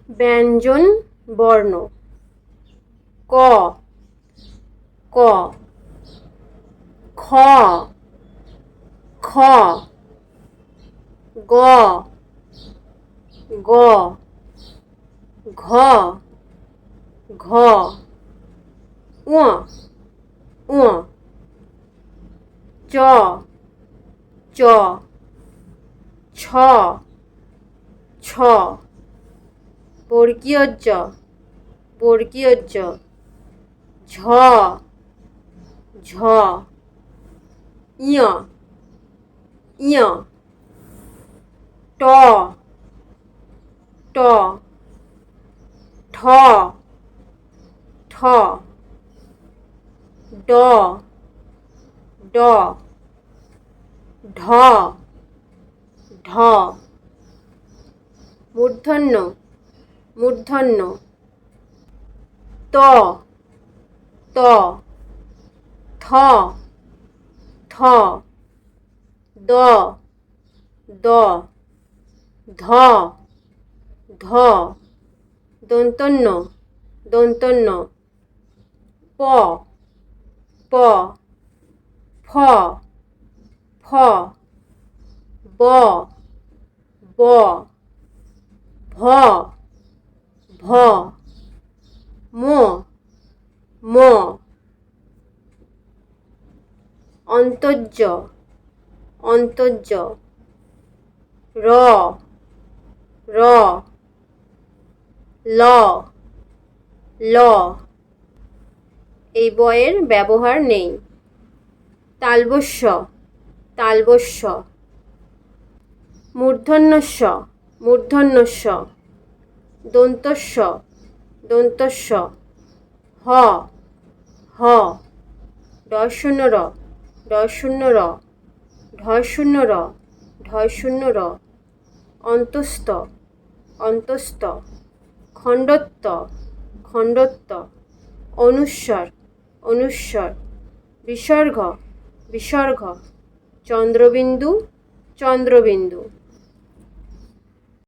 ব্যঞ্জন বর্ণ ক ক খ খ গ গ ঘ ঘ ঙ ঙ চ চ ছ ছ বর্গীয় জ বর্গীয় জ ঝ ঝ ইয় ইয় ট ট ঠ ঠ ড ড ঢ ঢ মূর্ধন্য মূর্ধন্য ত ত থ থ দ দ ধ ধ দন্তন্য দন্তন্য প প ফ ফ ব ব ভ ভ ম ম অন্তর্য অন্তর্য র র ল ল এই বয়ের ব্যবহার নেই। তালবস্য তালবস্য মূর্ধন্যস্য মূর্ধন্যস্য দন্তস্য দন্তস্য হ হ ঢ র ঢ র ঢ র ঢ র অন্তস্থ অন্তস্থ খণ্ডত্ব খণ্ডত্ব অনুস্বর অনুস্বর বিসর্গ বিসর্গ চন্দ্রবিন্দু চন্দ্রবিন্দু